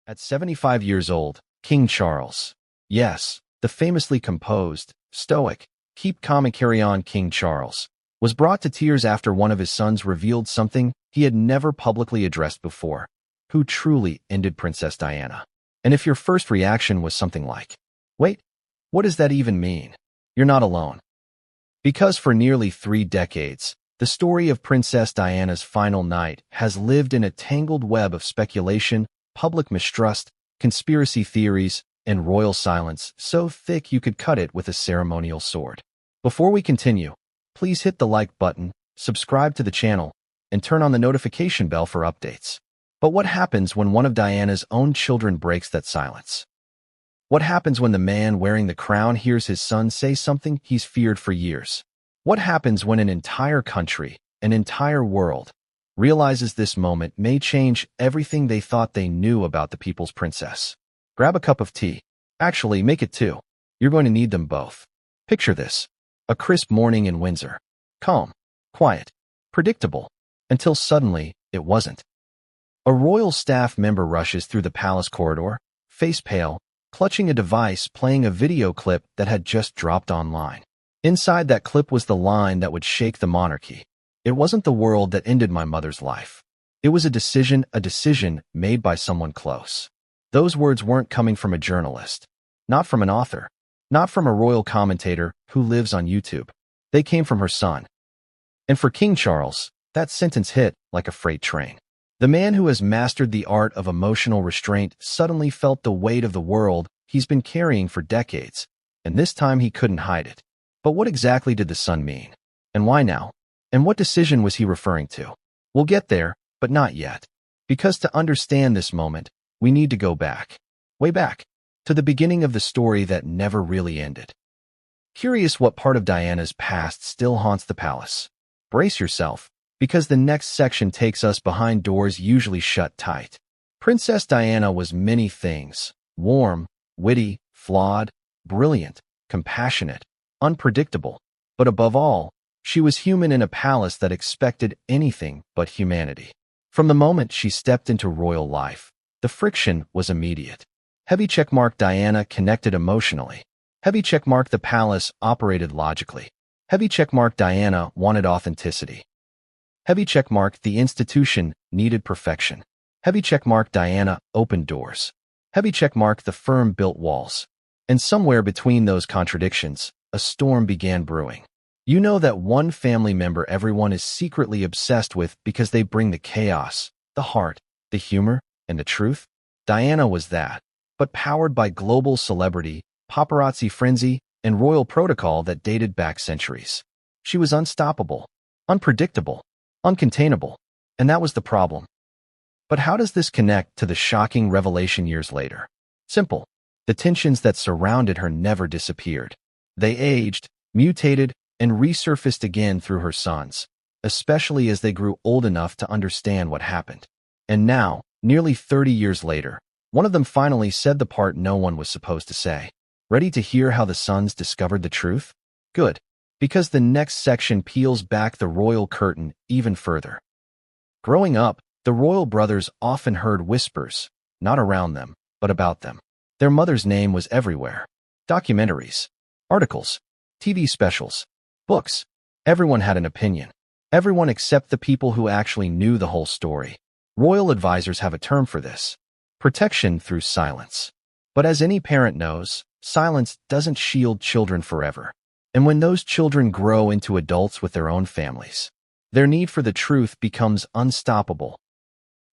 At 75 years old, King Charles, yes, the famously composed, stoic, keep calm and carry on King Charles, was brought to tears after one of his sons revealed something he had never publicly addressed before. Who truly ended Princess Diana? And if your first reaction was something like, wait, what does that even mean? You're not alone. Because for nearly 3 decades, the story of Princess Diana's final night has lived in a tangled web of speculation, public mistrust, conspiracy theories, and royal silence so thick you could cut it with a ceremonial sword. Before we continue, please hit the like button, subscribe to the channel, and turn on the notification bell for updates. But what happens when one of Diana's own children breaks that silence? What happens when the man wearing the crown hears his son say something he's feared for years? What happens when an entire country, an entire world, realizes this moment may change everything they thought they knew about the people's princess? Grab a cup of tea. Actually, make it 2. You're going to need them both. Picture this. A crisp morning in Windsor. Calm, quiet, predictable, until suddenly it wasn't. A royal staff member rushes through the palace corridor, face pale, clutching a device playing a video clip that had just dropped online. Inside that clip was the line that would shake the monarchy. It wasn't the world that ended my mother's life. It was a decision made by someone close. Those words weren't coming from a journalist, not from an author, not from a royal commentator who lives on YouTube. They came from her son. And for King Charles, that sentence hit like a freight train. The man who has mastered the art of emotional restraint suddenly felt the weight of the world he's been carrying for decades, and this time he couldn't hide it. But what exactly did the son mean? And why now? And what decision was he referring to? We'll get there, but not yet. Because to understand this moment, we need to go back, way back, to the beginning of the story that never really ended. Curious what part of Diana's past still haunts the palace? Brace yourself, because the next section takes us behind doors usually shut tight. Princess Diana was many things: warm, witty, flawed, brilliant, compassionate, unpredictable. But above all, she was human in a palace that expected anything but humanity. From the moment she stepped into royal life, the friction was immediate. Heavy checkmark Diana connected emotionally. Heavy checkmark the palace operated logically. Heavy checkmark Diana wanted authenticity. Heavy checkmark the institution needed perfection. Heavy checkmark Diana opened doors. Heavy checkmark the firm built walls. And somewhere between those contradictions, a storm began brewing. You know that one family member everyone is secretly obsessed with because they bring the chaos, the heart, the humor, and the truth? Diana was that, but powered by global celebrity, paparazzi frenzy, and royal protocol that dated back centuries. She was unstoppable, unpredictable, uncontainable, and that was the problem. But how does this connect to the shocking revelation years later? Simple. The tensions that surrounded her never disappeared. They aged, mutated, and resurfaced again through her sons, especially as they grew old enough to understand what happened. And now, nearly 30 years later, one of them finally said the part no one was supposed to say. Ready to hear how the sons discovered the truth? Good, because the next section peels back the royal curtain even further. Growing up, the royal brothers often heard whispers, not around them, but about them. Their mother's name was everywhere. Documentaries, articles, TV specials, books. Everyone had an opinion. Everyone except the people who actually knew the whole story. Royal advisors have a term for this: protection through silence. But as any parent knows, silence doesn't shield children forever. And when those children grow into adults with their own families, their need for the truth becomes unstoppable.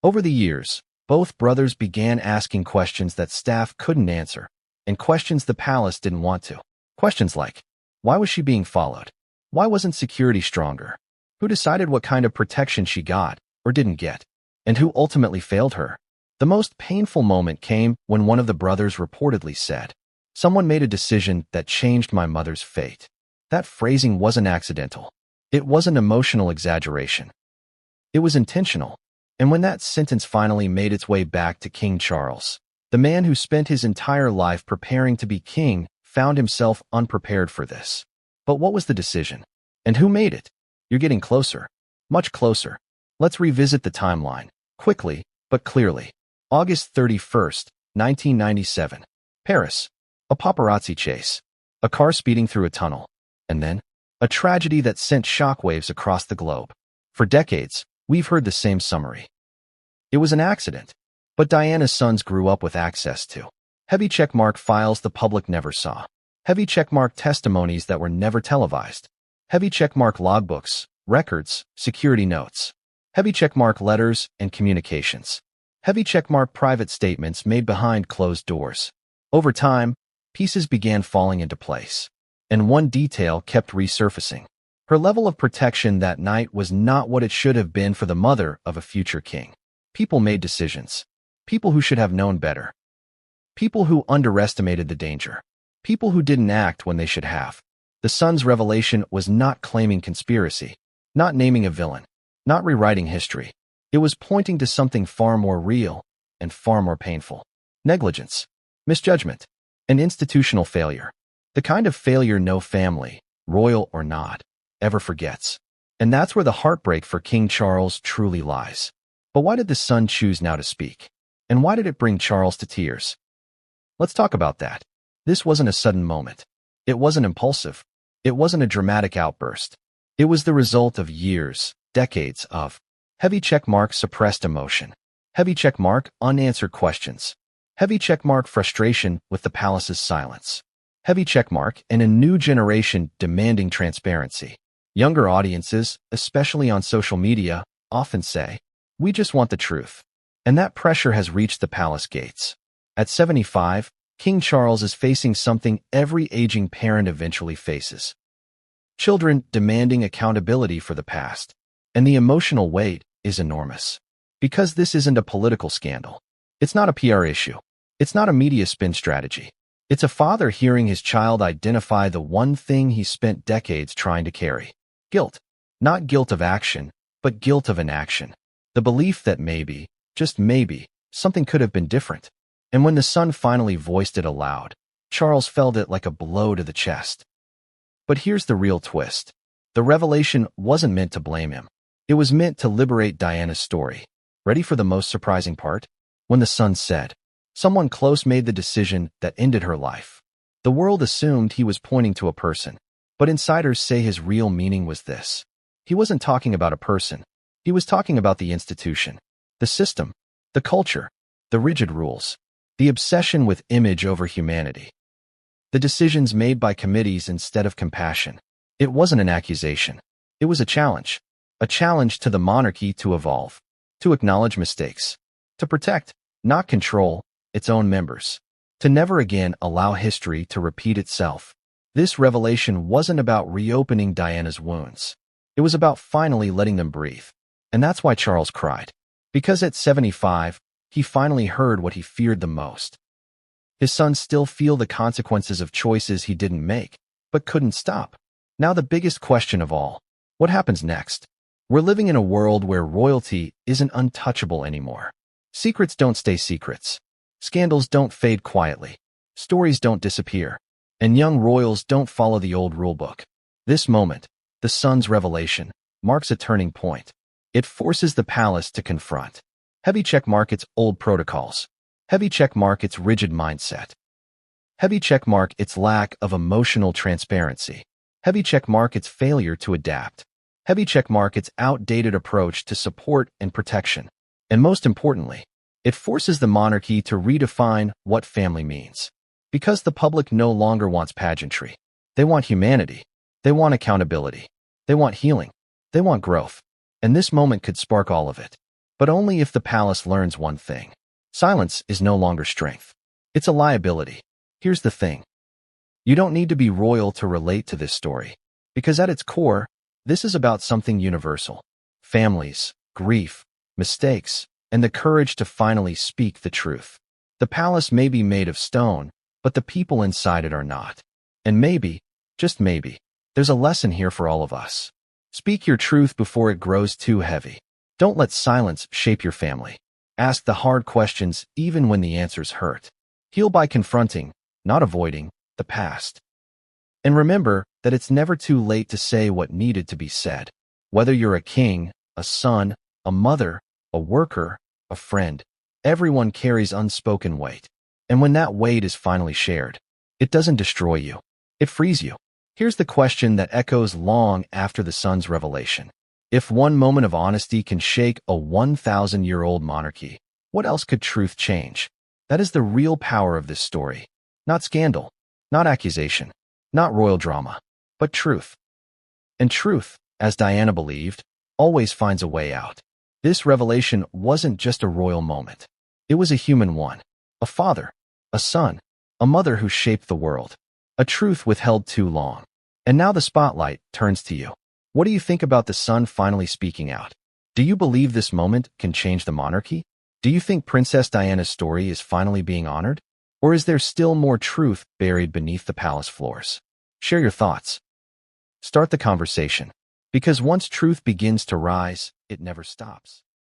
Over the years, both brothers began asking questions that staff couldn't answer, and questions the palace didn't want to. Questions like, why was she being followed? Why wasn't security stronger? Who decided what kind of protection she got or didn't get? And who ultimately failed her? The most painful moment came when one of the brothers reportedly said, "Someone made a decision that changed my mother's fate." That phrasing wasn't accidental. It wasn't emotional exaggeration. It was intentional. And when that sentence finally made its way back to King Charles, the man who spent his entire life preparing to be king found himself unprepared for this. But what was the decision? And who made it? You're getting closer. Much closer. Let's revisit the timeline, quickly, but clearly. August 31st, 1997. Paris. A paparazzi chase. A car speeding through a tunnel. And then, a tragedy that sent shockwaves across the globe. For decades, we've heard the same summary. It was an accident, but Diana's sons grew up with access to heavy checkmark files the public never saw, heavy checkmark testimonies that were never televised, heavy checkmark logbooks, records, security notes, heavy checkmark letters and communications, heavy checkmark private statements made behind closed doors. Over time, pieces began falling into place, and one detail kept resurfacing. Her level of protection that night was not what it should have been for the mother of a future king. People made decisions. People who should have known better. People who underestimated the danger. People who didn't act when they should have. The son's revelation was not claiming conspiracy, not naming a villain, not rewriting history. It was pointing to something far more real and far more painful. Negligence, misjudgment, and institutional failure. The kind of failure no family, royal or not, ever forgets. And that's where the heartbreak for King Charles truly lies. But why did the son choose now to speak? And why did it bring Charles to tears? Let's talk about that. This wasn't a sudden moment. It wasn't impulsive. It wasn't a dramatic outburst. It was the result of years, decades of heavy checkmark suppressed emotion, heavy checkmark unanswered questions, heavy checkmark frustration with the palace's silence, heavy checkmark and a new generation demanding transparency. Younger audiences, especially on social media, often say, "We just want the truth." And that pressure has reached the palace gates. At 75, King Charles is facing something every aging parent eventually faces. Children demanding accountability for the past. And the emotional weight is enormous. Because this isn't a political scandal. It's not a PR issue. It's not a media spin strategy. It's a father hearing his child identify the one thing he spent decades trying to carry. Guilt. Not guilt of action, but guilt of inaction. The belief that maybe, just maybe, something could have been different. And when the son finally voiced it aloud, Charles felt it like a blow to the chest. But here's the real twist. The revelation wasn't meant to blame him. It was meant to liberate Diana's story. Ready for the most surprising part? When the son said, "Someone close made the decision that ended her life." The world assumed he was pointing to a person, but insiders say his real meaning was this. He wasn't talking about a person. He was talking about the institution, the system, the culture, the rigid rules, the obsession with image over humanity, the decisions made by committees instead of compassion. It wasn't an accusation. It was a challenge to the monarchy to evolve, to acknowledge mistakes, to protect, not control, its own members, to never again allow history to repeat itself. This revelation wasn't about reopening Diana's wounds. It was about finally letting them breathe. And that's why Charles cried. Because at 75, he finally heard what he feared the most. His sons still feel the consequences of choices he didn't make, but couldn't stop. Now the biggest question of all, what happens next? We're living in a world where royalty isn't untouchable anymore. Secrets don't stay secrets. Scandals don't fade quietly. Stories don't disappear. And young royals don't follow the old rulebook. This moment, the son's revelation, marks a turning point. It forces the palace to confront. Heavy checkmark its old protocols. Heavy checkmark its rigid mindset. Heavy checkmark its lack of emotional transparency. Heavy checkmark its failure to adapt. Heavy checkmark its outdated approach to support and protection. And most importantly, it forces the monarchy to redefine what family means. Because the public no longer wants pageantry. They want humanity. They want accountability. They want healing. They want growth. And this moment could spark all of it. But only if the palace learns one thing. Silence is no longer strength. It's a liability. Here's the thing. You don't need to be royal to relate to this story. Because at its core, this is about something universal. Families, grief, mistakes, and the courage to finally speak the truth. The palace may be made of stone, but the people inside it are not. And maybe, just maybe, there's a lesson here for all of us. Speak your truth before it grows too heavy. Don't let silence shape your family. Ask the hard questions even when the answers hurt. Heal by confronting, not avoiding, the past. And remember that it's never too late to say what needed to be said. Whether you're a king, a son, a mother, a worker, a friend, Everyone carries unspoken weight. And when that weight is finally shared, it doesn't destroy you. It frees you. Here's the question that echoes long after the sun's revelation. If one moment of honesty can shake a 1,000-year-old monarchy, what else could truth change? That is the real power of this story. Not scandal, not accusation, not royal drama, but truth. And truth, as Diana believed, always finds a way out. This revelation wasn't just a royal moment. It was a human one. A father, a son, a mother who shaped the world. A truth withheld too long. And now the spotlight turns to you. What do you think about the son finally speaking out? Do you believe this moment can change the monarchy? Do you think Princess Diana's story is finally being honored? Or is there still more truth buried beneath the palace floors? Share your thoughts. Start the conversation. Because once truth begins to rise, it never stops.